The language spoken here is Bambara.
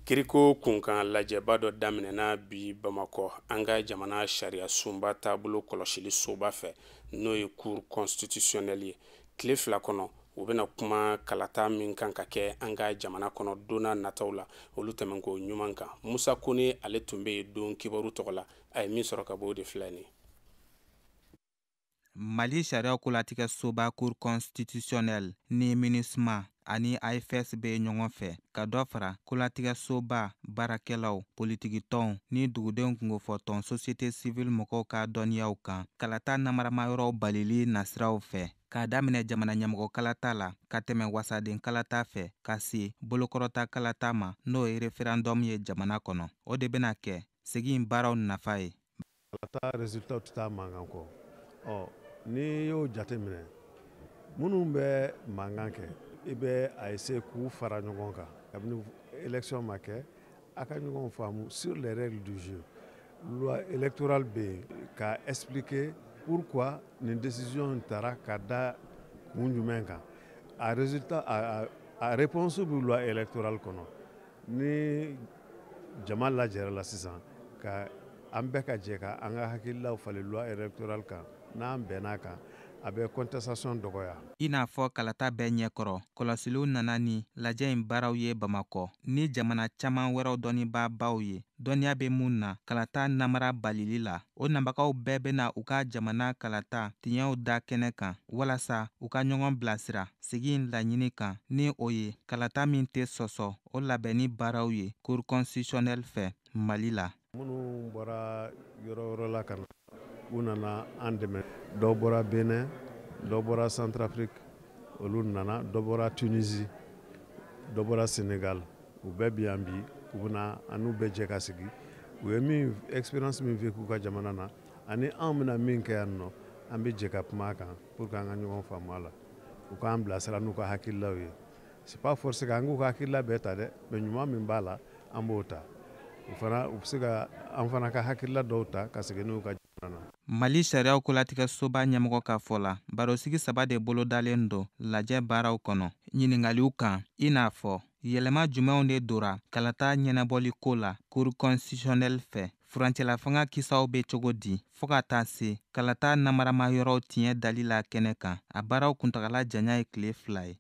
Kiriko kunkan lajɛba dɔ daminɛna bi Bamakɔ an ka jamana sariya sunba taabolo kɔlɔsili soba fɛ n'o ye cour constitutionnelle ye. Tile fila kɔnɔ u bɛna kuma kalata min kan ka kɛ an ka jamana kɔnɔ donna nataw la olu tɛmɛn ko ɲuman kan. Musa Kone ale tun bɛ don kibaru tɔgɔ la a ye min sɔrɔ ka bɔ o de filɛ nin. Mali sariya kolatigɛ soba cour constitutionnelle ni MINUSMA ani AFS bɛ ɲɔgɔn fɛ ka dɔ fara kolatigɛ soba baarakɛlaw politikitɔnw ni dugudenw kungofɔ tɔn société civile mɔgɔw ka dɔnniyaw kan kalata namaramayɔrɔw balili nasiraw fɛ k'a daminɛ jamana ɲɛmɔgɔ kalata la ka tɛmɛ wasaden kalata fɛ ka se bolokɔrɔta kalata ma n'o ye référendum ye jamana kɔnɔ. O de bɛna kɛ segin baaraw nafa ye. Kalata résultat tɛ taa mankan kɔ. Ni y'o jate minɛ minnu bɛ mankan kɛ i bɛ a essayer k'u fara ɲɔgɔn kan kabini élection ma kɛ a ka ɲɔgɔn faamu sur les règles du jeu. Loi électorale bɛ yen ka expliquer pourquoi nin décision taara ka da kun jumɛn kan. A résultat a réponse bɛ loi électorale kɔnɔ. Ni jama lajɛra la sisan ka an bɛɛ ka jɛ ka an ka hakililaw falen loi électorale kan n'an bɛn'a kan a bɛ contestation dɔgɔya. I n'a fɔ kalata bɛɛ ɲɛkɔrɔ kɔlɔsiliw nana ni lajɛ in baaraw ye Bamakɔ ni jamana caman wɛrɛw dɔnnibaabaw ye. Dɔnniya bɛ mun na kalata namara balili la o nabagaw bɛɛ bɛna u ka jamana kalata tiɲɛw da kɛnɛ kan walasa u ka ɲɔgɔn bilasira segin laɲini kan ni o ye kalata min tɛ sɔsɔ o labɛnni baaraw ye cour constitutionnelle fɛ Mali la. Minnu bɔra yɔrɔ la ka na u nana an dɛmɛ. Dɔw bɔra Benin, dɔw bɔra Centrafrique, olu nana, dɔw bɔra Tunisie, dɔw bɔra Sénégal. U bɛɛ bi yan bi u bɛna an n'u bɛɛ jɛ ka sigi. U ye min expérience min vécu u ka jamana na ani an bɛna min kɛ yan nɔ an bɛ jɛ ka kuma a kan pour que an ka ɲɔgɔn faamu a la. U k'an bilasira n'u ka hakililaw ye. C'est pas forcé k'an k'u ka hakilila bɛɛ ta dɛ, mais ɲuman min b'a la an b'o ta. U bɛ se ka an fana ka hakilila dɔw ta ka segin n'u ka jamana na. Mali sariya kolatigɛ soba ɲɛmɔgɔ ka fɔ la barosigi saba de bolodalen don lajɛ baaraw kɔnɔ. Ɲiningaliw kan i n'a fɔ yɛlɛma jumɛnw de dora kalata ɲɛnabɔli ko la cour constitutionnelle fɛ. Furancɛla fanga kisaw bɛ cogo di fɔɔ ka taa se kalata namaramayɔrɔw tiɲɛ dali la kɛnɛ kan. A baaraw kuntagala janya ye tile 2 ye.